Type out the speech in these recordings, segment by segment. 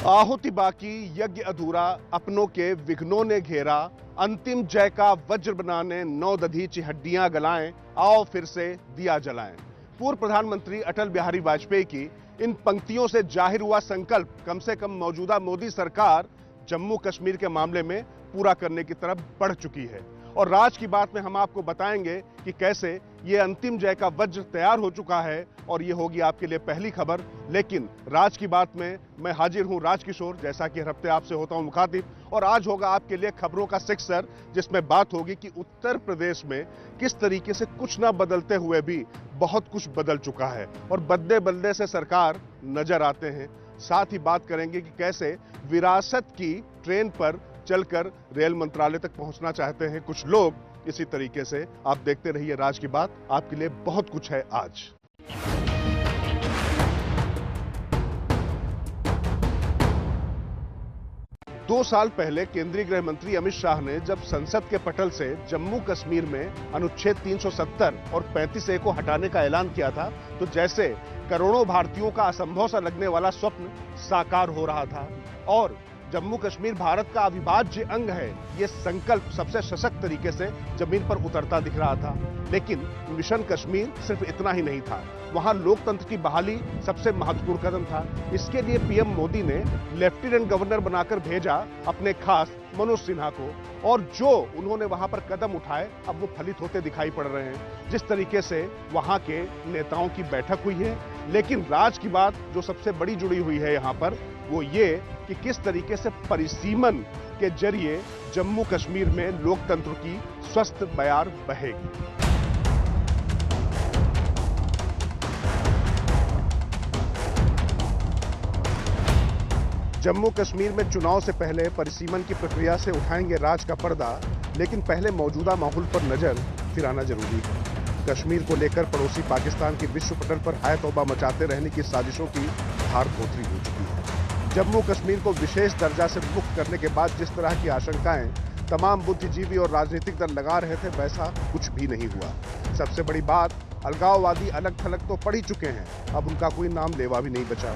आहुति बाकी यज्ञ अधूरा, अपनों के विघ्नों ने घेरा, अंतिम जय का वज्र बनाने 9 दधीची हड्डियां गलाएं, आओ फिर से दिया जलाएं। पूर्व प्रधानमंत्री अटल बिहारी वाजपेयी की इन पंक्तियों से जाहिर हुआ संकल्प कम से कम मौजूदा मोदी सरकार जम्मू कश्मीर के मामले में पूरा करने की तरफ बढ़ चुकी है। और राज की बात में हम आपको बताएंगे कि कैसे ये अंतिम जय का वज्र तैयार हो चुका है, और ये होगी आपके लिए पहली खबर। लेकिन राज की बात में मैं हाजिर हूं राजकिशोर, जैसा कि हर हफ्ते आपसे होता हूं मुखातिब, और आज होगा आपके लिए खबरों का सिक्सर, जिसमें बात होगी कि उत्तर प्रदेश में किस तरीके से कुछ ना बदलते हुए भी बहुत कुछ बदल चुका है और बदले बदले से सरकार नजर आते हैं। साथ ही बात करेंगे कि कैसे विरासत की ट्रेन पर चलकर रेल मंत्रालय तक पहुंचना चाहते हैं कुछ लोग। इसी तरीके से आप देखते रहिए राज की बात, आपके लिए बहुत कुछ है आज। दो साल पहले केंद्रीय गृह मंत्री अमित शाह ने जब संसद के पटल से जम्मू कश्मीर में अनुच्छेद 370 और 35A को हटाने का ऐलान किया था, तो जैसे करोड़ों भारतीयों का असंभव सा लगने वाला स्वप्न साकार हो रहा था और जम्मू कश्मीर भारत का अविभाज्य अंग है, ये संकल्प सबसे सशक्त तरीके से जमीन पर उतरता दिख रहा था। लेकिन मिशन कश्मीर सिर्फ इतना ही नहीं था, वहां लोकतंत्र की बहाली सबसे महत्वपूर्ण कदम था। इसके लिए पीएम मोदी ने लेफ्टिनेंट गवर्नर बनाकर भेजा अपने खास मनोज सिन्हा को, और जो उन्होंने वहां पर कदम उठाए अब वो फलित होते दिखाई पड़ रहे हैं। जिस तरीके से वहां के नेताओं की बैठक हुई है, लेकिन राज की बात जो सबसे बड़ी जुड़ी हुई है यहां पर वो ये कि किस तरीके से परिसीमन के जरिए जम्मू कश्मीर में लोकतंत्र की स्वस्थ बयार बहेगी। जम्मू कश्मीर में चुनाव से पहले परिसीमन की प्रक्रिया से उठाएंगे राज का पर्दा, लेकिन पहले मौजूदा माहौल पर नजर फिराना जरूरी है। कश्मीर को लेकर पड़ोसी पाकिस्तान की विश्व पटल पर हाय तौबा मचाते रहने की साजिशों की धार धोतरी हो चुकी है। जम्मू कश्मीर को विशेष दर्जा से मुक्त करने के बाद जिस तरह की आशंकाएं तमाम बुद्धिजीवी और राजनीतिक दल लगा रहे थे, वैसा कुछ भी नहीं हुआ। सबसे बड़ी बात, अलगाववादी अलग थलग तो पड़ ही चुके हैं, अब उनका कोई नाम लेवा भी नहीं बचा।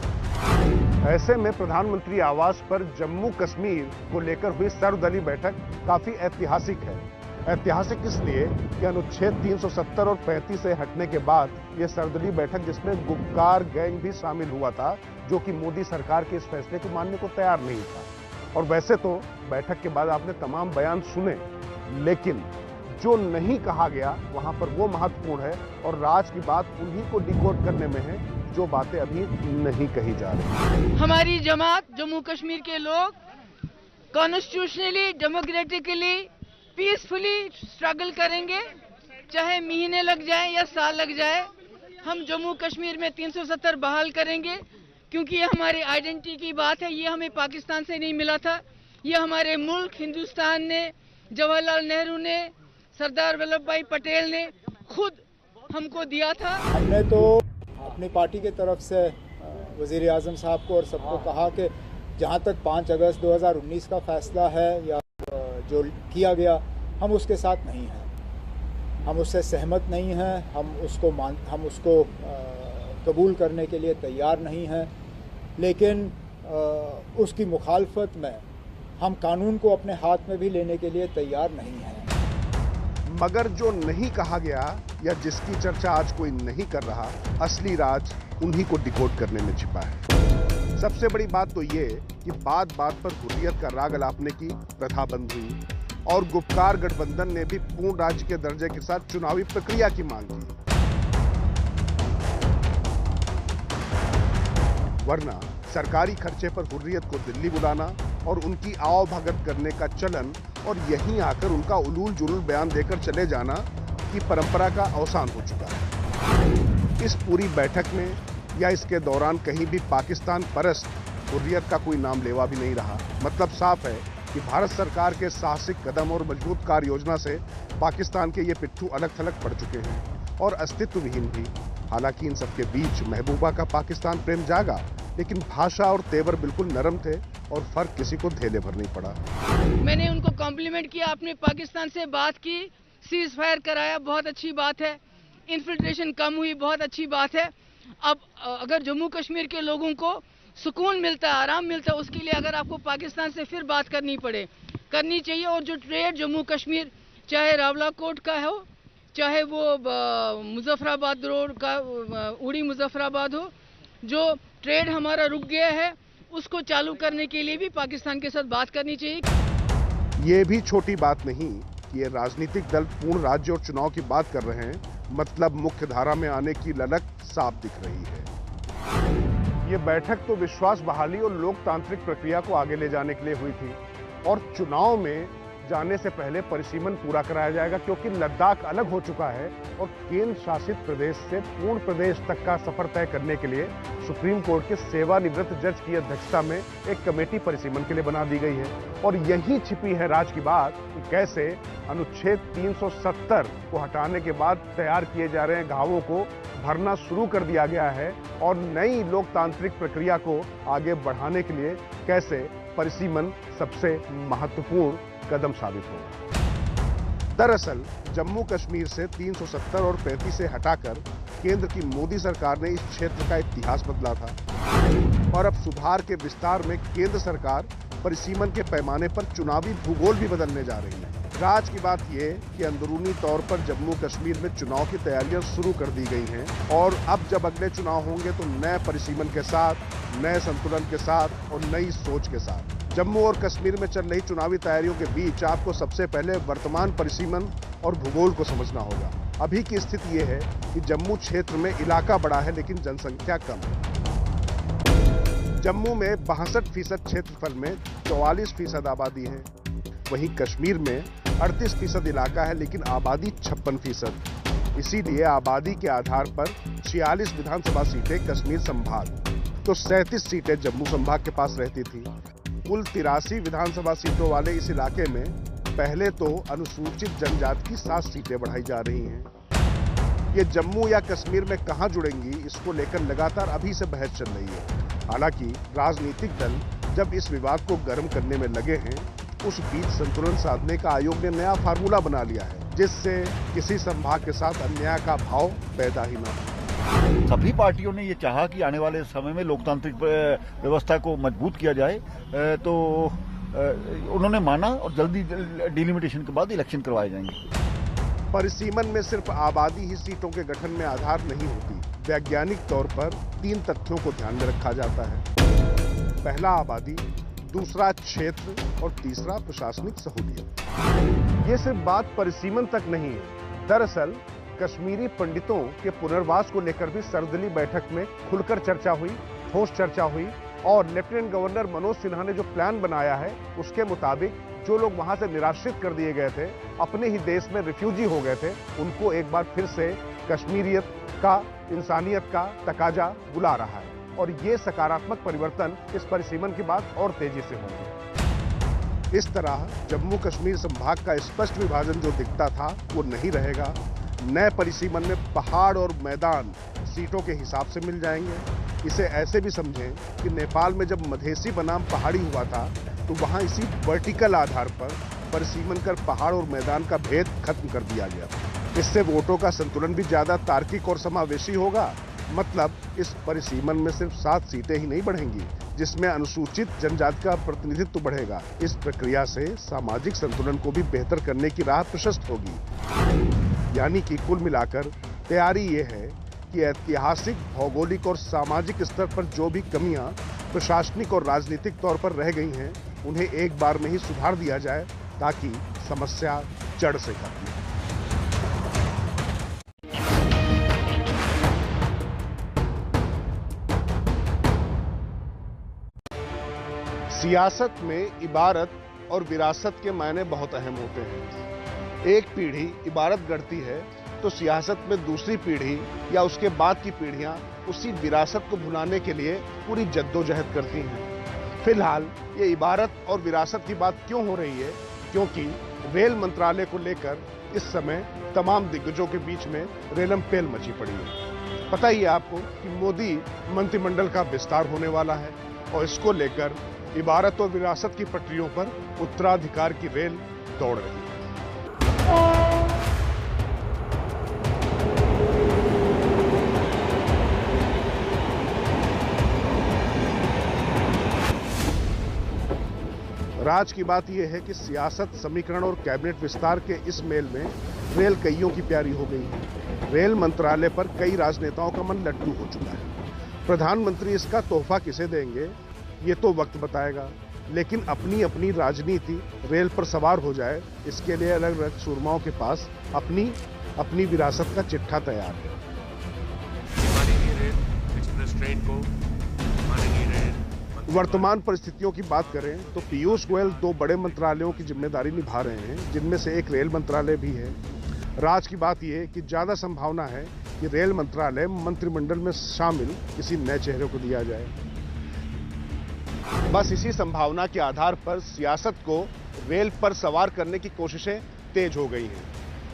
ऐसे में प्रधानमंत्री आवास पर जम्मू कश्मीर को लेकर हुई सर्वदलीय बैठक काफी ऐतिहासिक है। ऐतिहासिक इसलिए कि अनुच्छेद 370 और 35 से हटने के बाद यह सर्वदलीय बैठक, जिसमें गुपकार गैंग भी शामिल हुआ था, जो कि मोदी सरकार के इस फैसले को मानने को तैयार नहीं था। और वैसे तो बैठक के बाद आपने तमाम बयान सुने, लेकिन जो नहीं कहा गया वहां पर वो महत्वपूर्ण है, और राज की बात उन्हीं को डिकोड करने में है जो बातें अभी नहीं कही जा रही। हमारी जमात जम्मू कश्मीर के लोग कॉन्स्टिट्यूशनली, डेमोक्रेटिकली, पीसफुली स्ट्रगल करेंगे, चाहे महीने लग जाए या साल लग जाए। हम जम्मू कश्मीर में 370 बहाल करेंगे, क्योंकि ये हमारे आइडेंटिटी की बात है। ये हमें पाकिस्तान से नहीं मिला था, ये हमारे मुल्क हिंदुस्तान ने, जवाहरलाल नेहरू ने, सरदार वल्लभ भाई पटेल ने खुद हमको दिया था। हमने तो अपनी पार्टी की तरफ से वज़ीर आज़म साहब को और सबको कहा कि जहाँ तक 5 अगस्त 2019 का फैसला है या जो किया गया, हम उसके साथ नहीं हैं, हम उससे सहमत नहीं हैं, हम उसको कबूल करने के लिए तैयार नहीं हैं। लेकिन उसकी मुखालफत में हम कानून को अपने हाथ में भी लेने के लिए तैयार नहीं हैं। मगर जो नहीं कहा गया या जिसकी चर्चा आज कोई नहीं कर रहा, असली राज उन्हीं को डिकोड करने में छिपा है। सबसे बड़ी बात तो ये कि बात बात पर हुर्रियत का राग अलापने की प्रथा बंद हुई, और गुपकार गठबंधन ने भी पूर्ण राज्य के दर्जे के साथ चुनावी प्रक्रिया की मांग की। वरना सरकारी खर्चे पर हुर्रियत को दिल्ली बुलाना और उनकी आओ भगत करने का चलन, और यहीं आकर उनका उलूल जुलूल बयान देकर चले जाना की परंपरा का अवसान हो चुका है। इस पूरी बैठक में या इसके दौरान कहीं भी पाकिस्तान परस्त हुर्रियत का कोई नाम लेवा भी नहीं रहा। मतलब साफ है कि भारत सरकार के साहसिक कदम और मजबूत कार्य योजना से पाकिस्तान के ये पिट्ठू अलग थलग पड़ चुके हैं और अस्तित्व विहीन भी। हालांकि इन सबके बीच महबूबा का पाकिस्तान प्रेम जागा, लेकिन भाषा और तेवर बिल्कुल नरम थे और फर्क किसी को धेले भर नहीं पड़ा। मैंने उनको कॉम्प्लीमेंट किया, आपने पाकिस्तान से बात की, सीज फायर कराया, बहुत अच्छी बात है। इन्फिल्ट्रेशन कम हुई, बहुत अच्छी बात है। अब अगर जम्मू कश्मीर के लोगों को सुकून मिलता है, आराम मिलता है, उसके लिए अगर आपको पाकिस्तान से फिर बात करनी चाहिए। और जो ट्रेड जम्मू कश्मीर, चाहे रावलाकोट का हो, चाहे वो मुजफ्फराबाद रोड का उड़ी मुजफ्फराबाद हो, जो ट्रेड हमारा रुक गया है उसको चालू करने के लिए भी पाकिस्तान के साथ बात करनी चाहिए। ये भी छोटी बात नहीं कि ये राजनीतिक दल पूर्ण राज्य और चुनाव की बात कर रहे हैं, मतलब मुख्य धारा में आने की ललक साफ दिख रही है। ये बैठक तो विश्वास बहाली और लोकतांत्रिक प्रक्रिया को आगे ले जाने के लिए हुई थी और चुनाव में जाने से पहले परिसीमन पूरा कराया जाएगा, क्योंकि लद्दाख अलग हो चुका है और केंद्र शासित प्रदेश से पूर्ण प्रदेश तक का सफर तय करने के लिए सुप्रीम कोर्ट के सेवानिवृत्त जज की अध्यक्षता में एक कमेटी परिसीमन के लिए बना दी गई है। और यही छिपी है राज की बात कि कैसे अनुच्छेद 370 को हटाने के बाद तैयार किए जा रहे हैं घावों को भरना शुरू कर दिया गया है और नई लोकतांत्रिक प्रक्रिया को आगे बढ़ाने के लिए कैसे परिसीमन सबसे महत्वपूर्ण कदम साबित होगा। दरअसल जम्मू कश्मीर से 370 और 35 से हटाकर केंद्र की मोदी सरकार ने इस क्षेत्र का इतिहास बदला था और अब सुधार के विस्तार में केंद्र सरकार परिसीमन के पैमाने पर चुनावी भूगोल भी बदलने जा रही है। राज की बात यह कि अंदरूनी तौर पर जम्मू कश्मीर में चुनाव की तैयारियां शुरू कर दी गई हैं और अब जब अगले चुनाव होंगे तो नए परिसीमन के साथ, नए संतुलन के साथ और नई सोच के साथ। जम्मू और कश्मीर में चल रही चुनावी तैयारियों के बीच आपको सबसे पहले वर्तमान परिसीमन और भूगोल को समझना होगा। अभी की स्थिति यह है कि जम्मू क्षेत्र में इलाका बड़ा है लेकिन जनसंख्या कम है। जम्मू में 62% क्षेत्रफल में 44% आबादी है, वहीं कश्मीर में 38% इलाका है लेकिन आबादी 56%। इसीलिए आबादी के आधार पर 46 विधानसभा सीटें कश्मीर संभाग तो 37 सीटें जम्मू संभाग के पास रहती थी। कुल 83 विधानसभा सीटों वाले इस इलाके में पहले तो अनुसूचित जनजाति की 7 सीटें बढ़ाई जा रही हैं। ये जम्मू या कश्मीर में कहां जुड़ेंगी, इसको लेकर लगातार अभी से बहस चल रही है। हालांकि राजनीतिक दल जब इस विवाद को गर्म करने में लगे हैं, उस बीच संतुलन साधने का आयोग ने नया फार्मूला बना लिया है, जिससे किसी संभाग के साथ अन्याय का भाव पैदा ही न हो। सभी पार्टियों ने ये चाहा कि आने वाले समय में लोकतांत्रिक व्यवस्था को मजबूत किया जाए, तो उन्होंने माना और जल्दी डिलिमिटेशन के बाद इलेक्शन करवाए जाएंगे। परिसीमन में सिर्फ आबादी ही सीटों के गठन में आधार नहीं होती। वैज्ञानिक तौर पर 3 तथ्यों को ध्यान में रखा जाता है। पहला आबादी, दूसरा क्षेत्र और तीसरा प्रशासनिक सहूलियत। ये सिर्फ बात परिसीमन तक नहीं है। दरअसल कश्मीरी पंडितों के पुनर्वास को लेकर भी सर्वदलीय बैठक में खुलकर चर्चा हुई, ठोस चर्चा हुई और लेफ्टिनेंट गवर्नर मनोज सिन्हा ने जो प्लान बनाया है उसके मुताबिक जो लोग वहां से निराश्रित कर दिए गए थे, अपने ही देश में रिफ्यूजी हो गए थे, उनको एक बार फिर से कश्मीरियत का, इंसानियत का तकाजा बुला रहा है और ये सकारात्मक परिवर्तन इस परिसीमन के बाद और तेजी से होंगे। इस तरह जम्मू कश्मीर संभाग का स्पष्ट विभाजन जो दिखता था वो नहीं रहेगा। नए परिसीमन में पहाड़ और मैदान सीटों के हिसाब से मिल जाएंगे। इसे ऐसे भी समझें कि नेपाल में जब मधेसी बनाम पहाड़ी हुआ था तो वहां इसी वर्टिकल आधार पर परिसीमन कर पहाड़ और मैदान का भेद खत्म कर दिया गया। इससे वोटों का संतुलन भी ज्यादा तार्किक और समावेशी होगा। मतलब इस परिसीमन में सिर्फ 7 सीटें ही नहीं बढ़ेंगी, जिसमें अनुसूचित जनजाति का प्रतिनिधित्व बढ़ेगा। इस प्रक्रिया से सामाजिक संतुलन को भी बेहतर करने की राह प्रशस्त होगी। यानी कि कुल मिलाकर तैयारी ये है कि ऐतिहासिक, भौगोलिक और सामाजिक स्तर पर जो भी कमियां प्रशासनिक और राजनीतिक तौर पर रह गई हैं, उन्हें एक बार में ही सुधार दिया जाए ताकि समस्या जड़ से खत्म हो। सियासत में इबारत और विरासत के मायने बहुत अहम होते हैं। एक पीढ़ी इबारत गढ़ती है तो सियासत में दूसरी पीढ़ी या उसके बाद की पीढ़ियां उसी विरासत को भुलाने के लिए पूरी जद्दोजहद करती हैं। फिलहाल ये इबारत और विरासत की बात क्यों हो रही है? क्योंकि रेल मंत्रालय को लेकर इस समय तमाम दिग्गजों के बीच में रेलम पेल मची पड़ी है। पता ही है आपको कि मोदी मंत्रिमंडल का विस्तार होने वाला है और इसको लेकर इबारत और विरासत की पटरियों पर उत्तराधिकार की रेल दौड़ रही है। राज की बात यह है कि सियासत, समीकरण और कैबिनेट विस्तार के इस मेल में रेल कईयों की प्यारी हो गई है। रेल मंत्रालय पर कई राजनेताओं का मन लड्डू हो चुका है। प्रधानमंत्री इसका तोहफा किसे देंगे, ये तो वक्त बताएगा, लेकिन अपनी अपनी राजनीति रेल पर सवार हो जाए, इसके लिए अलग अलग सुरमाओं के पास अपनी अपनी विरासत का चिट्ठा तैयार है। वर्तमान परिस्थितियों की बात करें तो पीयूष गोयल 2 बड़े मंत्रालयों की जिम्मेदारी निभा रहे हैं, जिनमें से एक रेल मंत्रालय भी है। राज की बात यह कि ज्यादा संभावना है कि रेल मंत्रालय मंत्रिमंडल में शामिल किसी नए चेहरे को दिया जाए। बस इसी संभावना के आधार पर सियासत को रेल पर सवार करने की कोशिशें तेज हो गई हैं।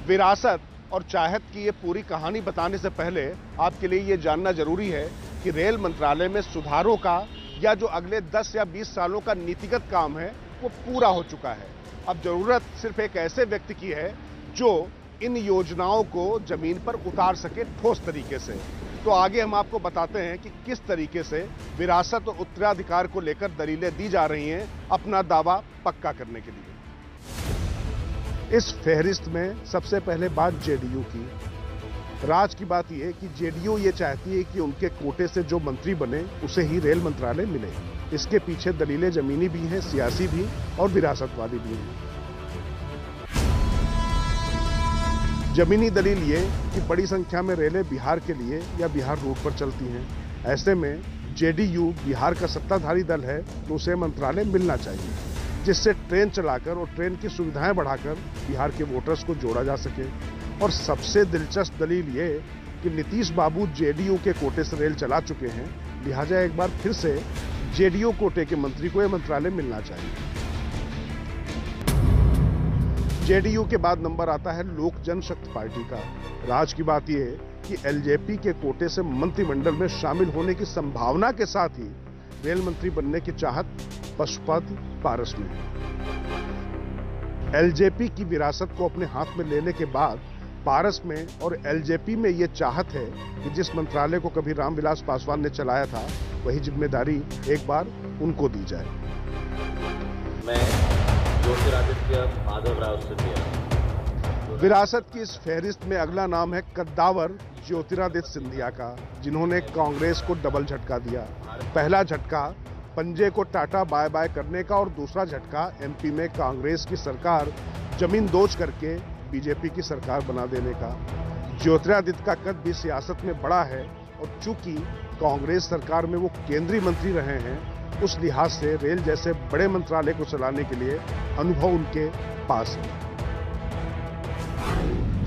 विरासत और चाहत की ये पूरी कहानी बताने से पहले आपके लिए ये जानना जरूरी है कि रेल मंत्रालय में सुधारों का या जो अगले 10 या 20 सालों का नीतिगत काम है वो पूरा हो चुका है। अब जरूरत सिर्फ एक ऐसे व्यक्ति की है जो इन योजनाओं को जमीन पर उतार सके ठोस तरीके से। तो आगे हम आपको बताते हैं कि किस तरीके से विरासत और उत्तराधिकार को लेकर दलीलें दी जा रही हैं अपना दावा पक्का करने के लिए। इस फहरिस्त में सबसे पहले बात जेडीयू की। राज की बात यह है कि जेडीयू ये चाहती है कि उनके कोटे से जो मंत्री बने उसे ही रेल मंत्रालय मिले। इसके पीछे दलीलें जमीनी भी हैं, सियासी भी और विरासत वाली भी हैं। जमीनी दलील ये कि बड़ी संख्या में रेलें बिहार के लिए या बिहार रूट पर चलती हैं। ऐसे में जेडीयू बिहार का सत्ताधारी दल है तो उसे मंत्रालय मिलना चाहिए, जिससे ट्रेन चलाकर और ट्रेन की सुविधाएं बढ़ाकर बिहार के वोटर्स को जोड़ा जा सके। और सबसे दिलचस्प दलील ये कि नीतीश बाबू जेडीयू के कोटे से रेल चला चुके हैं, लिहाजा एक बार फिर से जेडीयू कोटे के मंत्री को यह मंत्रालय मिलना चाहिए। जेडीयू के बाद नंबर आता है लोक जनशक्ति पार्टी का। राज की बात यह है कि एलजेपी के कोटे से मंत्रिमंडल में शामिल होने की संभावना के साथ ही रेल मंत्री बनने की चाहत पशुपति पारस में है। एलजेपी की विरासत को अपने हाथ में लेने के बाद पारस में और एलजेपी में यह चाहत है कि जिस मंत्रालय को कभी रामविलास पासवान ने चलाया था वही जिम्मेदारी एक बार उनको दी जाए। मैं ज्योतिरादित्य माधवराव सिंधिया। विरासत की इस फहरिस्त में अगला नाम है कद्दावर ज्योतिरादित्य सिंधिया का, जिन्होंने कांग्रेस को डबल झटका दिया। पहला झटका पंजे को टाटा बाय बाय करने का और दूसरा झटका एमपी में कांग्रेस की सरकार जमीन दोज करके बीजेपी की सरकार बना देने का। ज्योतिरादित्य का कद भी सियासत में बड़ा है और चूंकि कांग्रेस सरकार में वो केंद्रीय मंत्री रहे हैं, उस लिहाज से रेल जैसे बड़े मंत्रालय को चलाने के लिए अनुभव उनके पास है।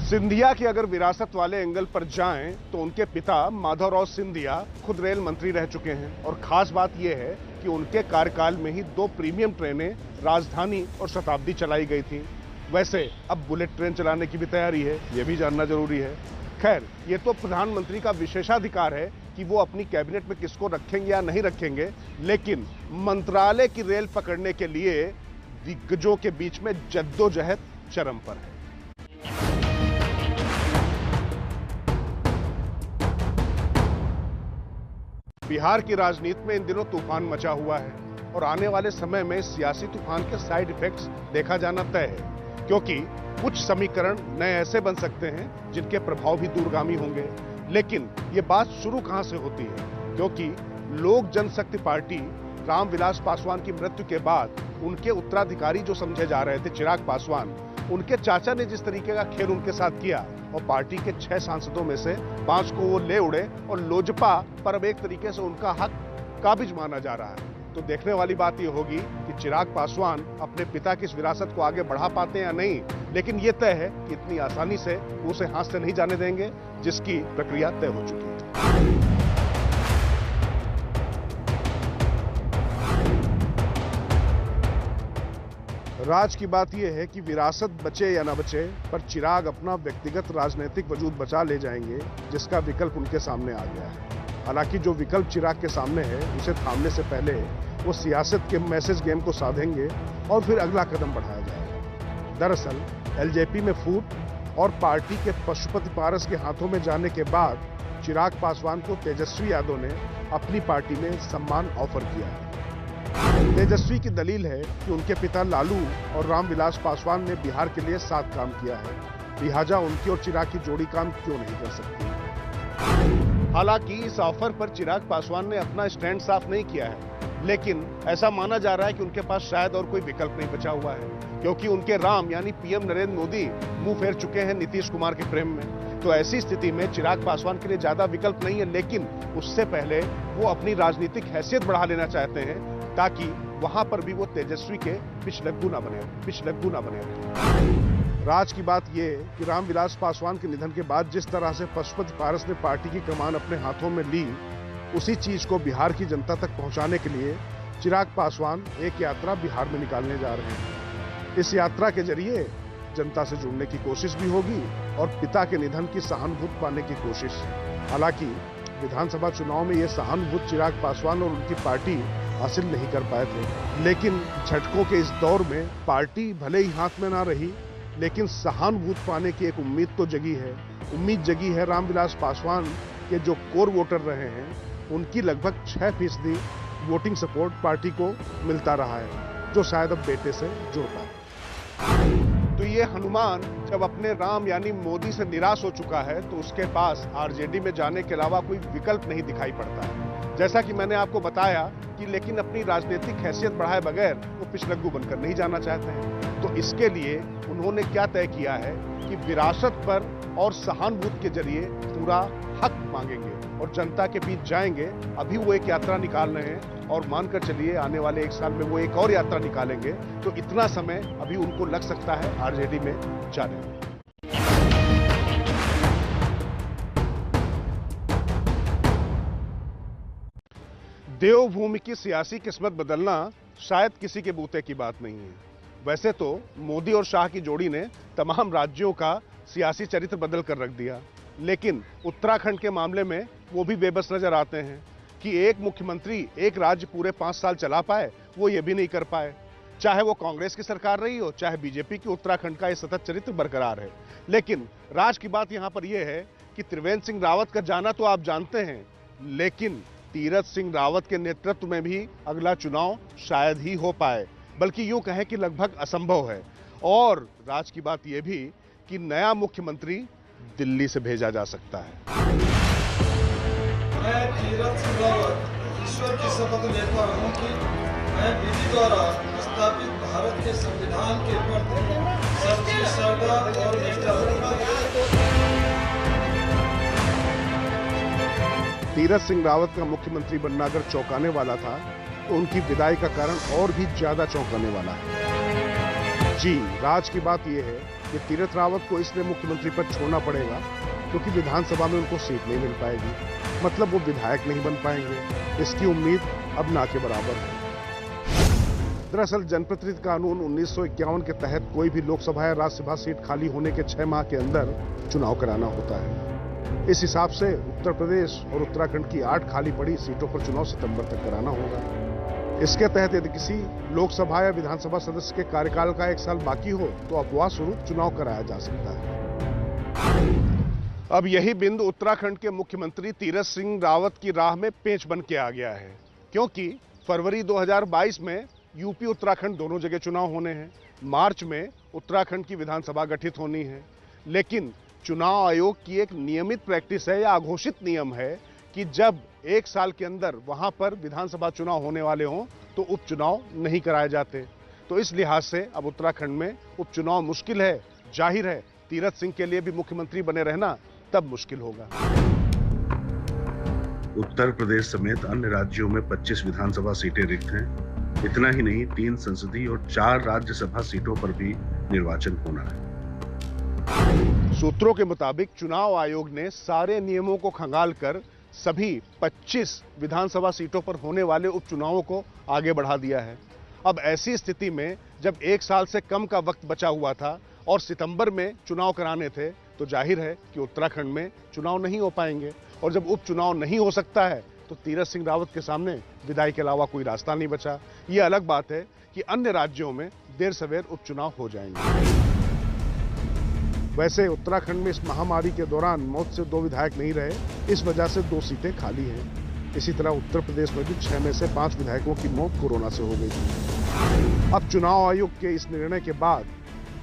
सिंधिया की अगर विरासत वाले एंगल पर जाएं तो उनके पिता माधवराव सिंधिया खुद रेल मंत्री रह चुके हैं और खास बात यह है कि उनके कार्यकाल में ही 2 प्रीमियम ट्रेनें राजधानी और शताब्दी चलाई गई थी। वैसे अब बुलेट ट्रेन चलाने की भी तैयारी है, यह भी जानना जरूरी है। खैर, ये तो प्रधानमंत्री का विशेषाधिकार है कि वो अपनी कैबिनेट में किसको रखेंगे या नहीं रखेंगे, लेकिन मंत्रालय की रेल पकड़ने के लिए दिग्गजों के बीच में जद्दोजहद चरम पर है। बिहार की राजनीति में इन दिनों तूफान मचा हुआ है और आने वाले समय में सियासी तूफान के साइड इफेक्ट्स देखा जाना तय है, क्योंकि कुछ समीकरण नए ऐसे बन सकते हैं जिनके प्रभाव भी दूरगामी होंगे। लेकिन ये बात शुरू कहां से होती है, क्योंकि लोक जनशक्ति पार्टी रामविलास पासवान की मृत्यु के बाद उनके उत्तराधिकारी जो समझे जा रहे थे चिराग पासवान, उनके चाचा ने जिस तरीके का खेल उनके साथ किया और पार्टी के 6 सांसदों में से 5 को वो ले उड़े और लोजपा पर अब एक तरीके से उनका हक काबिज माना जा रहा है। तो देखने वाली बात ये होगी कि चिराग पासवान अपने पिता की इस विरासत को आगे बढ़ा पाते हैं या नहीं, लेकिन ये तय है कि इतनी आसानी से वो उसे हाथ से नहीं जाने देंगे, जिसकी प्रक्रिया तय हो चुकी है। राज की बात यह है कि विरासत बचे या न बचे, पर चिराग अपना व्यक्तिगत राजनीतिक वजूद बचा ले जाएंगे, जिसका विकल्प उनके सामने आ गया है। हालांकि जो विकल्प चिराग के सामने है उसे थामने से पहले वो सियासत के मैसेज गेम को साधेंगे और फिर अगला कदम बढ़ाया जाएगा। दरअसल एलजेपी में फूट और पार्टी के पशुपति पारस के हाथों में जाने के बाद चिराग पासवान को तेजस्वी यादव ने अपनी पार्टी में सम्मान ऑफर किया है। तेजस्वी की दलील है कि उनके पिता लालू और रामविलास पासवान ने बिहार के लिए साथ काम किया है, लिहाजा उनकी और चिराग की जोड़ी काम क्यों नहीं कर सकती। हालांकि इस ऑफर पर चिराग पासवान ने अपना स्टैंड साफ नहीं किया है, लेकिन ऐसा माना जा रहा है कि उनके पास शायद और कोई विकल्प नहीं बचा हुआ है, क्योंकि उनके राम यानी पीएम नरेंद्र मोदी मुंह फेर चुके हैं नीतीश कुमार के प्रेम में। तो ऐसी स्थिति में चिराग पासवान के लिए ज्यादा विकल्प नहीं है, लेकिन उससे पहले वो अपनी राजनीतिक हैसियत बढ़ा लेना चाहते हैं ताकि वहां पर भी वो तेजस्वी के पिछलग्गू ना बने। राज की बात यह कि रामविलास पासवान के निधन के बाद जिस तरह से पशुपति पारस ने पार्टी की कमान अपने हाथों में ली, उसी चीज को बिहार की जनता तक पहुंचाने के लिए चिराग पासवान एक यात्रा बिहार में निकालने जा रहे हैं। इस यात्रा के जरिए जनता से जुड़ने की कोशिश भी होगी और पिता के निधन की सहानुभूति पाने की कोशिश। हालांकि विधानसभा चुनाव में यह सहानुभूति चिराग पासवान और उनकी पार्टी हासिल नहीं कर पाए थे, लेकिन झटकों के इस दौर में पार्टी भले ही हाथ में ना रही, लेकिन सहानुभूति पाने की एक उम्मीद तो जगी है। उम्मीद जगी है रामविलास पासवान के जो कोर वोटर रहे हैं, उनकी लगभग 6% वोटिंग सपोर्ट पार्टी को मिलता रहा है, जो शायद अब बेटे से जुड़ता है। तो ये हनुमान जब अपने राम यानी मोदी से निराश हो चुका है, तो उसके पास आरजेडी में जाने के अलावा कोई विकल्प नहीं दिखाई पड़ता है। जैसा कि मैंने आपको बताया कि लेकिन अपनी राजनीतिक हैसियत बढ़ाए बगैर वो पिछलग्गू बनकर नहीं जाना चाहते हैं। तो इसके लिए उन्होंने क्या तय किया है कि विरासत पर और सहानुभूति के जरिए पूरा हक मांगेंगे और जनता के बीच जाएंगे। अभी वो एक यात्रा निकाल रहे हैं और मानकर चलिए आने वाले 1 साल में वो एक और यात्रा निकालेंगे, तो इतना समय अभी उनको लग सकता है आरजेडी में जाने में। देवभूमि की सियासी किस्मत बदलना शायद किसी के बूते की बात नहीं है। वैसे तो मोदी और शाह की जोड़ी ने तमाम राज्यों का सियासी चरित्र बदल कर रख दिया, लेकिन उत्तराखंड के मामले में वो भी बेबस नजर आते हैं कि एक मुख्यमंत्री एक राज्य पूरे 5 साल चला पाए, वो ये भी नहीं कर पाए। चाहे वो कांग्रेस की सरकार रही हो, चाहे बीजेपी की, उत्तराखंड का ये सतत चरित्र बरकरार है। लेकिन राज की बात यहां पर यह है कि त्रिवेंद्र सिंह रावत का जाना तो आप जानते हैं, लेकिन तीरथ सिंह रावत के नेतृत्व में भी अगला चुनाव शायद ही हो पाए, बल्कि यूं कहें कि लगभग असंभव है। और राज की बात यह भी कि नया मुख्यमंत्री दिल्ली से भेजा जा सकता है। मैं तीरथ सिंह रावत ईश्वर की शपथ लेता हूं कि मैं विधि द्वारा स्थापित भारत के संविधान के प्रति सच्ची श्रद्धा और निष्ठा रखूंगा। तीरथ सिंह रावत का मुख्यमंत्री बनना अगर चौंकाने वाला था, तो उनकी विदाई का कारण और भी ज्यादा चौंकाने वाला है। जी, राज की बात यह है कि तीरथ रावत को इसलिए मुख्यमंत्री पद छोड़ना पड़ेगा क्योंकि विधानसभा में उनको सीट नहीं मिल पाएगी, मतलब वो विधायक नहीं बन पाएंगे। इसकी उम्मीद अब ना के बराबर है। दरअसल जनप्रतिनिधि कानून 1951 के तहत कोई भी लोकसभा या राज्यसभा सीट खाली होने के 6 माह के अंदर चुनाव कराना होता है। इस हिसाब से उत्तर प्रदेश और उत्तराखंड की 8 खाली पड़ी सीटों पर चुनाव सितंबर तक कराना होगा। इसके तहत यदि किसी लोकसभा या विधानसभा सदस्य के कार्यकाल का 1 साल बाकी हो, तो अपवाद स्वरूप चुनाव कराया जा सकता है। अब यही बिंदु उत्तराखंड के मुख्यमंत्री तीरथ सिंह रावत की राह में पेंच बन के आ गया है, क्योंकि फरवरी 2022 में यूपी उत्तराखंड दोनों जगह चुनाव होने हैं। मार्च में उत्तराखंड की विधानसभा गठित होनी है, लेकिन चुनाव आयोग की एक नियमित प्रैक्टिस है या अघोषित नियम है कि जब 1 साल के अंदर वहां पर विधानसभा चुनाव होने वाले हों, तो उपचुनाव नहीं कराए जाते। तो इस लिहाज से अब उत्तराखंड में उपचुनाव मुश्किल है। जाहिर है तीरथ सिंह के लिए भी मुख्यमंत्री बने रहना तब मुश्किल होगा। उत्तर प्रदेश समेत अन्य राज्यों में 25 विधानसभा सीटें रिक्त हैं। इतना ही नहीं, 3 संसदीय और 4 राज्यसभा सीटों पर भी निर्वाचन होना है। सूत्रों के मुताबिक चुनाव आयोग ने सारे नियमों को खंगालकर सभी 25 विधानसभा सीटों पर होने वाले उपचुनावों को आगे बढ़ा दिया है। अब ऐसी स्थिति में जब 1 साल से कम का वक्त बचा हुआ था और सितंबर में चुनाव कराने थे, तो जाहिर है कि उत्तराखंड में चुनाव नहीं हो पाएंगे। और जब उपचुनाव नहीं हो सकता है, तो तीरथ सिंह रावत के सामने विदाई के अलावा कोई रास्ता नहीं बचा। यह अलग बात है कि अन्य राज्यों में देर सवेर उपचुनाव हो जाएंगे। वैसे उत्तराखंड में इस महामारी के दौरान मौत से 2 विधायक नहीं रहे, इस वजह से 2 सीटें खाली हैं। इसी तरह उत्तर प्रदेश में भी 6 में से 5 विधायकों की मौत कोरोना से हो गई थी। अब चुनाव आयोग के इस निर्णय के बाद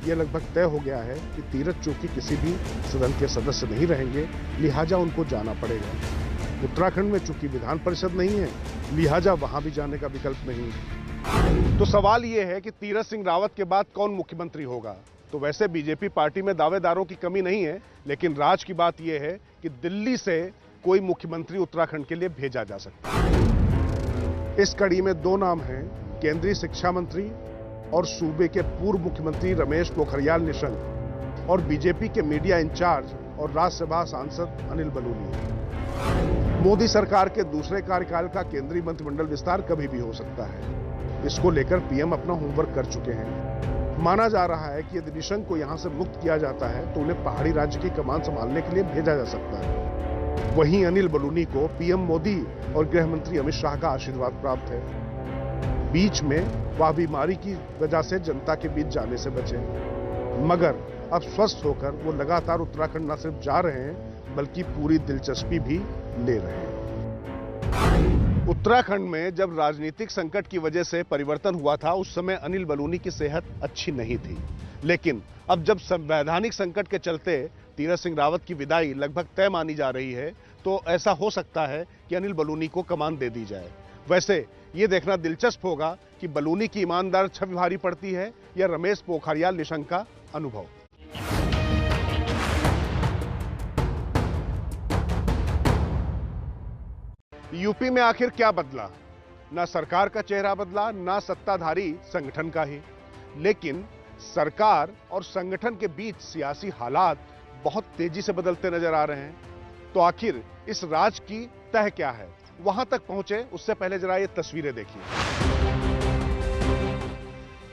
यह लगभग तय हो गया है कि तीरथ चूंकि किसी भी सदन के सदस्य नहीं रहेंगे, लिहाजा उनको जाना पड़ेगा। उत्तराखंड में चूंकि विधान परिषद नहीं है, लिहाजा वहां भी जाने का विकल्प नहीं है। तो सवाल यह है कि तीरथ सिंह रावत के बाद कौन मुख्यमंत्री होगा। तो वैसे बीजेपी पार्टी में दावेदारों की कमी नहीं है, लेकिन राज की बात यह है कि दिल्ली से कोई मुख्यमंत्री उत्तराखंड के लिए भेजा जा सकता है। इस कड़ी में 2 नाम हैं, केंद्रीय शिक्षा मंत्री और सूबे के पूर्व मुख्यमंत्री रमेश पोखरियाल निशंक और बीजेपी के मीडिया इंचार्ज और राज्यसभा सांसद अनिल बलूनी। मोदी सरकार के दूसरे कार्यकाल का केंद्रीय मंत्रिमंडल विस्तार कभी भी हो सकता है। इसको लेकर पीएम अपना होमवर्क कर चुके हैं। माना जा रहा है कि यदि निशंक को यहां से मुक्त किया जाता है तो उन्हें पहाड़ी राज्य की कमान संभालने के लिए भेजा जा सकता है। वहीं अनिल बलूनी को पीएम मोदी और गृह मंत्री अमित शाह का आशीर्वाद प्राप्त है। बीच में वह बीमारी की वजह से जनता के बीच जाने से बचे, मगर अब स्वस्थ होकर वो लगातार उत्तराखंड न सिर्फ जा रहे हैं बल्कि पूरी दिलचस्पी भी ले रहे हैं। उत्तराखंड में जब राजनीतिक संकट की वजह से परिवर्तन हुआ था, उस समय अनिल बलूनी की सेहत अच्छी नहीं थी, लेकिन अब जब संवैधानिक संकट के चलते तीरथ सिंह रावत की विदाई लगभग तय मानी जा रही है, तो ऐसा हो सकता है कि अनिल बलूनी को कमान दे दी जाए। वैसे ये देखना दिलचस्प होगा कि बलूनी की ईमानदार छवि भारी पड़ती है या रमेश पोखरियाल निशंक का अनुभव। यूपी में आखिर क्या बदला? ना सरकार का चेहरा बदला, ना सत्ताधारी संगठन का ही, लेकिन सरकार और संगठन के बीच सियासी हालात बहुत तेजी से बदलते नजर आ रहे हैं। तो आखिर इस राज की तह क्या है? वहां तक पहुंचे उससे पहले जरा ये तस्वीरें देखिए।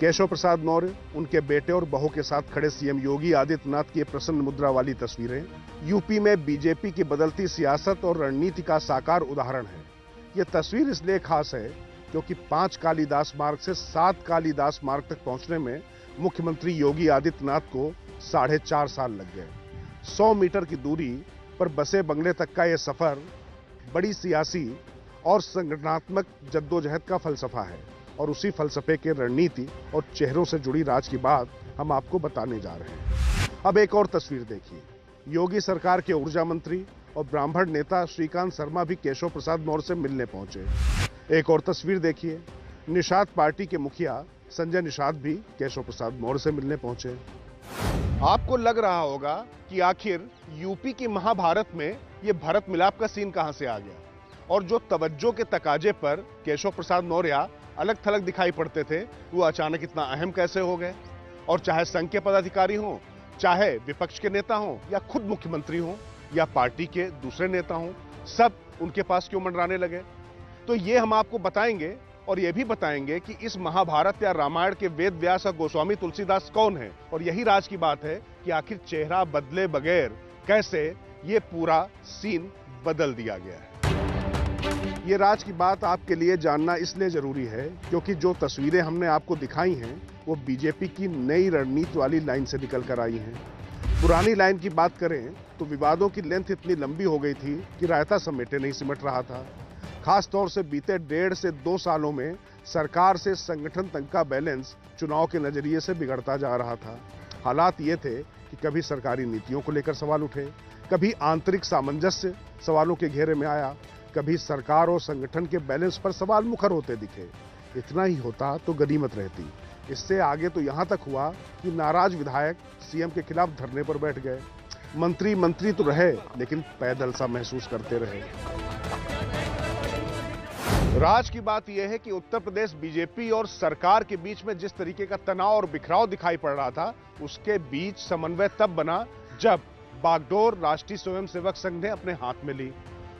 केशव प्रसाद मौर्य, उनके बेटे और बहू के साथ खड़े सीएम योगी आदित्यनाथ की प्रसन्न मुद्रा वाली तस्वीरें यूपी में बीजेपी की बदलती सियासत और रणनीति का साकार उदाहरण है। यह तस्वीर इसलिए खास है क्योंकि 5 कालीदास मार्ग से 7 कालीदास मार्ग तक पहुंचने में मुख्यमंत्री योगी आदित्यनाथ को 4.5 साल लग गए। 100 मीटर की दूरी पर बसे बंगले तक का यह सफर बड़ी सियासी और संगठनात्मक जद्दोजहद का फलसफा है, और उसी फलसफे के रणनीति और चेहरों से जुड़ी राज की बात हम आपको बताने जा रहे हैं। अब एक और तस्वीर देखिए। योगी सरकार के ऊर्जा मंत्री और ब्राह्मण नेता श्रीकांत शर्मा भी केशव प्रसाद मौर्य से मिलने पहुंचे। एक और तस्वीर देखिए। निषाद पार्टी के मुखिया संजय निषाद भी केशव प्रसाद मौर्य से मिलने पहुंचे। आपको लग रहा होगा कि आखिर यूपी की महाभारत में ये भरत मिलाप का सीन कहां से आ गया, और जो तवज्जो के तकाजे पर केशव प्रसाद मौर्य अलग थलग दिखाई पड़ते थे, वो अचानक इतना अहम कैसे हो गए। और चाहे संघ के पदाधिकारी हों, चाहे विपक्ष के नेता हों, या खुद मुख्यमंत्री हों, या पार्टी के दूसरे नेता हों, सब उनके पास क्यों मंडराने लगे। तो ये हम आपको बताएंगे, और ये भी बताएंगे कि इस महाभारत या रामायण के वेद व्यास और गोस्वामी तुलसीदास कौन है। और यही राज की बात है कि आखिर चेहरा बदले बगैर कैसे ये पूरा सीन बदल दिया गया है। ये राज की बात आपके लिए जानना इसलिए जरूरी है क्योंकि जो तस्वीरें हमने आपको दिखाई हैं वो बीजेपी की नई रणनीति वाली लाइन से निकल कर आई हैं। पुरानी लाइन की बात करें तो विवादों की लेंथ इतनी लंबी हो गई थी कि रायता समेटे नहीं सिमट रहा था। खास तौर से बीते 1.5 से 2 सालों में सरकार से संगठन तक का बैलेंस चुनाव के नजरिए से बिगड़ता जा रहा था। हालात ये थे कि कभी सरकारी नीतियों को लेकर सवाल उठे, कभी आंतरिक सामंजस्य सवालों के घेरे में आया, कभी सरकार और संगठन के बैलेंस पर सवाल मुखर होते दिखे। इतना ही होता तो गनीमत रहती। इससे आगे तो यहां तक हुआ कि नाराज विधायक सीएम के खिलाफ धरने पर बैठ गए। मंत्री तो रहे, लेकिन पैदल सा महसूस करते रहे। राज की बात यह है कि उत्तर प्रदेश बीजेपी और सरकार के बीच में जिस तरीके का तनाव और बिखराव दिखाई पड़ रहा था, उसके बीच समन्वय तब बना जब बागडोर राष्ट्रीय स्वयंसेवक संघ ने अपने हाथ में ली,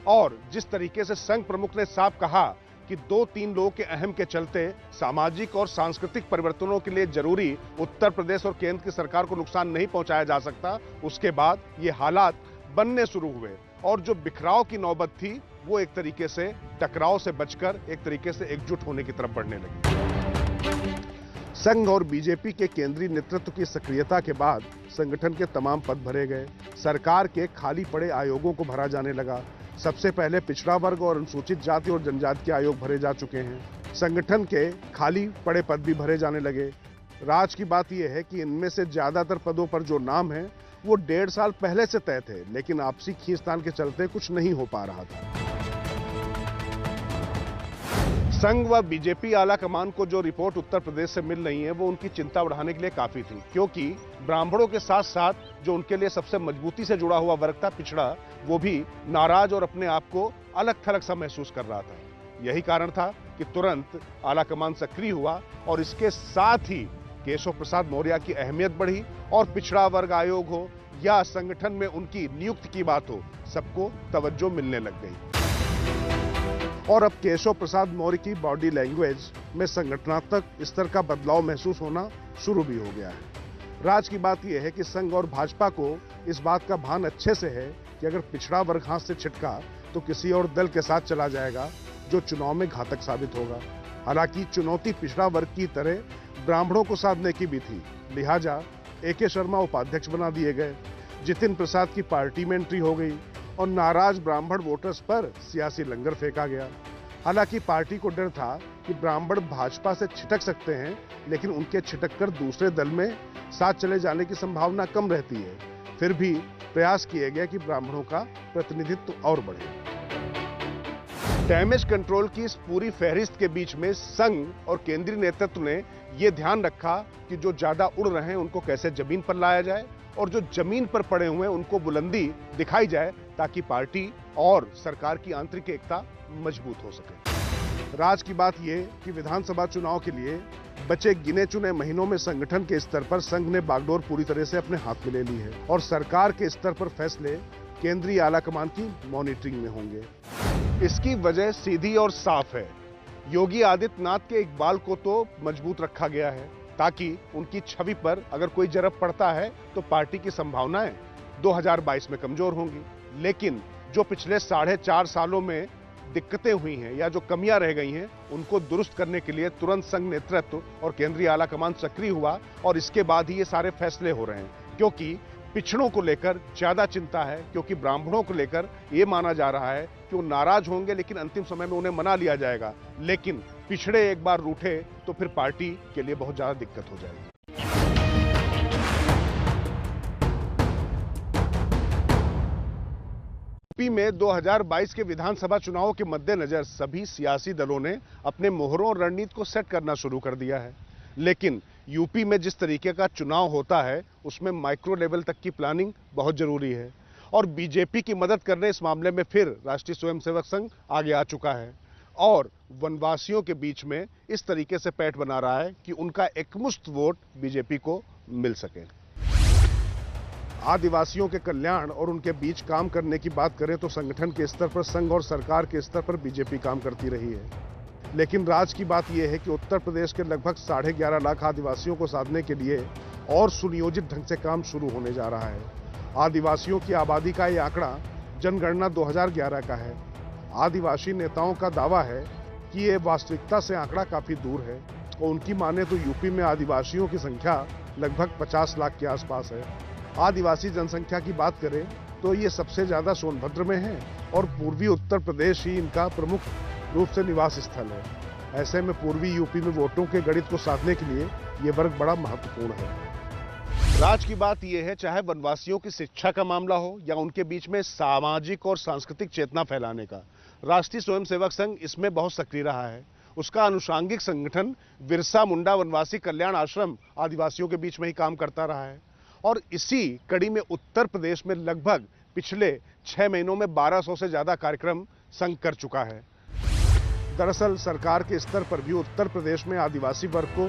और जिस तरीके से संघ प्रमुख ने साफ कहा कि 2-3 लोगों के अहम के चलते सामाजिक और सांस्कृतिक परिवर्तनों के लिए जरूरी उत्तर प्रदेश और केंद्र की सरकार को नुकसान नहीं पहुंचाया जा सकता, उसके बाद ये हालात बनने शुरू हुए, और जो बिखराव की नौबत थी वो एक तरीके से टकराव से बचकर एक तरीके से एकजुट होने की तरफ बढ़ने लगी। संघ और बीजेपी के केंद्रीय नेतृत्व की सक्रियता के बाद संगठन के तमाम पद भरे गए, सरकार के खाली पड़े आयोगों को भरा जाने लगा, सबसे पहले पिछड़ा वर्ग और अनुसूचित जाति और जनजाति के आयोग भरे जा चुके हैं। संगठन के खाली पड़े पद भी भरे जाने लगे। राज की बात यह है कि इनमें से ज्यादातर पदों पर जो नाम है वो 1.5 साल पहले से तय थे, लेकिन आपसी खींचतान के चलते कुछ नहीं हो पा रहा था। संघ व बीजेपी आला कमान को जो रिपोर्ट उत्तर प्रदेश से मिल रही है वो उनकी चिंता बढ़ाने के लिए काफी थी, क्योंकि ब्राह्मणों के साथ साथ जो उनके लिए सबसे मजबूती से जुड़ा हुआ वर्ग था पिछड़ा, वो भी नाराज और अपने आप को अलग थलग सा महसूस कर रहा था। यही कारण था कि तुरंत आला कमान सक्रिय हुआ और इसके साथ ही केशव प्रसाद मौर्य की अहमियत बढ़ी और पिछड़ा वर्ग आयोग हो या संगठन में उनकी नियुक्ति की बात हो, सबको तवज्जो मिलने लग गई। और अब केशव प्रसाद मौर्य की बॉडी लैंग्वेज में संगठनात्मक स्तर का बदलाव महसूस होना शुरू भी हो गया है। राज की बात यह है कि संघ और भाजपा को इस बात का भान अच्छे से है कि अगर पिछड़ा वर्ग हाथ से छिटका तो किसी और दल के साथ चला जाएगा, जो चुनाव में घातक साबित होगा। हालांकि चुनौती पिछड़ा वर्ग की तरह ब्राह्मणों को साधने की भी थी, लिहाजा AK शर्मा उपाध्यक्ष बना दिए गए, जितिन प्रसाद की पार्टी में एंट्री हो गई और नाराज ब्राह्मण वोटर्स पर सियासी लंगर फेंका गया। हालांकि पार्टी को डर था कि ब्राह्मण भाजपा से छिटक सकते हैं, लेकिन उनके छिटककर दूसरे दल में साथ चले जाने की संभावना कम रहती है। फिर भी प्रयास किए गए कि ब्राह्मणों का प्रतिनिधित्व और बढ़े। डैमेज कंट्रोल की इस पूरी फहरिस्त के बीच में संघ और केंद्रीय नेतृत्व ने यह ध्यान रखा कि जो ज्यादा उड़ रहे हैं उनको कैसे जमीन पर लाया जाए और जो जमीन पर पड़े हुए हैं उनको बुलंदी दिखाई जाए, ताकि पार्टी और सरकार की आंतरिक एकता मजबूत हो सके। राज की बात यह कि विधानसभा चुनाव के लिए बचे गिने चुने महीनों में संगठन के स्तर पर संघ ने बागडोर पूरी तरह से अपने हाथ में ले ली है और सरकार के स्तर पर फैसले केंद्रीय आलाकमान की मॉनिटरिंग में होंगे। इसकी वजह सीधी और साफ है। योगी आदित्यनाथ के इकबाल को तो मजबूत रखा गया है ताकि उनकी छवि पर अगर कोई जरब पड़ता है तो पार्टी की संभावनाएं 2022 में कमजोर होंगी। लेकिन जो पिछले 4.5 सालों में दिक्कतें हुई हैं या जो कमियां रह गई हैं, उनको दुरुस्त करने के लिए तुरंत संघ नेतृत्व और केंद्रीय आला कमान सक्रिय हुआ और इसके बाद ही ये सारे फैसले हो रहे हैं। क्योंकि पिछड़ों को लेकर ज्यादा चिंता है, क्योंकि ब्राह्मणों को लेकर यह माना जा रहा है कि वो नाराज होंगे लेकिन अंतिम समय में उन्हें मना लिया जाएगा। लेकिन पिछड़े एक बार रूठे तो फिर पार्टी के लिए बहुत ज्यादा दिक्कत हो जाएगी। यूपी में 2022 के विधानसभा चुनावों के मद्देनजर सभी सियासी दलों ने अपने मोहरों और रणनीति को सेट करना शुरू कर दिया है। लेकिन यूपी में जिस तरीके का चुनाव होता है उसमें माइक्रो लेवल तक की प्लानिंग बहुत जरूरी है और बीजेपी की मदद करने इस मामले में फिर राष्ट्रीय स्वयंसेवक संघ आगे आ चुका है और वनवासियों के बीच में इस तरीके से पैठ बना रहा है कि उनका एकमुश्त वोट बीजेपी को मिल सके। आदिवासियों के कल्याण और उनके बीच काम करने की बात करें तो संगठन के स्तर पर संघ और सरकार के स्तर पर बीजेपी काम करती रही है। लेकिन राज की बात यह है कि उत्तर प्रदेश के लगभग 11.5 लाख आदिवासियों को साधने के लिए और सुनियोजित ढंग से काम शुरू होने जा रहा है। आदिवासियों की आबादी का ये आंकड़ा जनगणना 2011 का है। आदिवासी नेताओं का दावा है कि ये वास्तविकता से आंकड़ा काफी दूर है और उनकी माने तो यूपी में आदिवासियों की संख्या लगभग 50 लाख के आसपास है। आदिवासी जनसंख्या की बात करें तो ये सबसे ज्यादा सोनभद्र में है और पूर्वी उत्तर प्रदेश ही इनका प्रमुख रूप से निवास स्थल है। ऐसे में पूर्वी यूपी में वोटों के गणित को साधने के लिए ये वर्ग बड़ा महत्वपूर्ण है। राज की बात यह है, चाहे वनवासियों की शिक्षा का मामला हो या उनके बीच में सामाजिक और सांस्कृतिक चेतना फैलाने का, राष्ट्रीय स्वयंसेवक संघ इसमें बहुत सक्रिय रहा है। उसका अनुषांगिक संगठन बिरसा मुंडा वनवासी कल्याण आश्रम आदिवासियों के बीच में ही काम करता रहा है और इसी कड़ी में उत्तर प्रदेश में लगभग पिछले 6 महीनों में 1200 से ज्यादा कार्यक्रम संघ कर चुका है। दरअसल सरकार के स्तर पर भी उत्तर प्रदेश में आदिवासी वर्ग को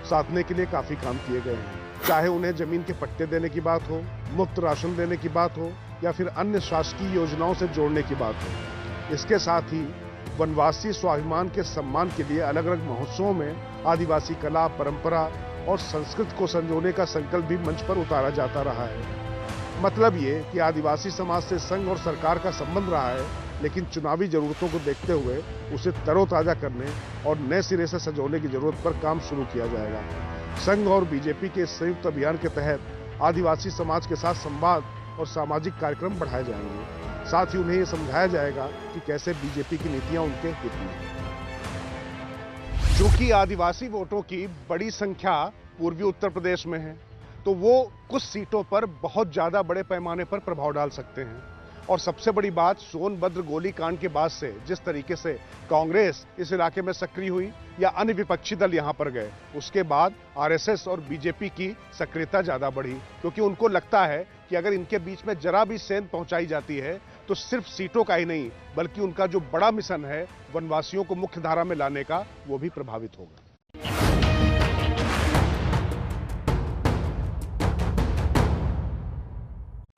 साधने के लिए काफी काम किए गए हैं, चाहे उन्हें जमीन के पट्टे देने की बात हो, मुफ्त राशन देने की बात हो या फिर अन्य शासकीय योजनाओं से जोड़ने की बात हो। इसके साथ ही वनवासी स्वाभिमान के सम्मान के लिए अलग अलग महोत्सवों में आदिवासी कला, परंपरा और संस्कृति को संजोने का संकल्प भी मंच पर उतारा जाता रहा है। मतलब ये कि आदिवासी समाज से संघ और सरकार का संबंध रहा है, लेकिन चुनावी जरूरतों को देखते हुए उसे तरोताजा करने और नए सिरे से सजोने की जरूरत पर काम शुरू किया जाएगा। संघ और बीजेपी के संयुक्त अभियान के तहत आदिवासी समाज के साथ संवाद और सामाजिक कार्यक्रम बढ़ाए जाएंगे। साथ ही उन्हें ये समझाया जाएगा कि कैसे बीजेपी की नीतियां उनके हित में हैं। चूंकि आदिवासी वोटों की बड़ी संख्या पूर्वी उत्तर प्रदेश में है, तो वो कुछ सीटों पर बहुत ज्यादा बड़े पैमाने पर प्रभाव डाल सकते हैं। और सबसे बड़ी बात, सोनभद्र गोलीकांड के बाद से जिस तरीके से कांग्रेस इस इलाके में सक्रिय हुई या अन्य विपक्षी दल यहां पर गए, उसके बाद आरएसएस और बीजेपी की सक्रियता ज्यादा बढ़ी, क्योंकि उनको लगता है कि अगर इनके बीच में जरा भी सेंध पहुंचाई जाती है तो सिर्फ सीटों का ही नहीं, बल्कि उनका जो बड़ा मिशन है वनवासियों को मुख्य धारा में लाने का, वो भी प्रभावित होगा।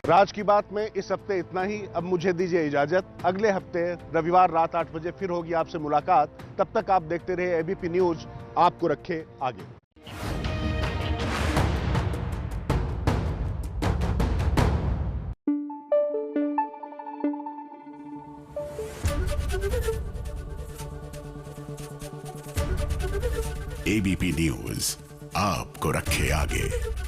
राज की बात में इस हफ्ते इतना ही। अब मुझे दीजिए इजाजत। अगले हफ्ते रविवार रात 8 बजे फिर होगी आपसे मुलाकात। तब तक आप देखते रहे एबीपी न्यूज, आपको रखे आगे। एबीपी न्यूज आपको रखे आगे।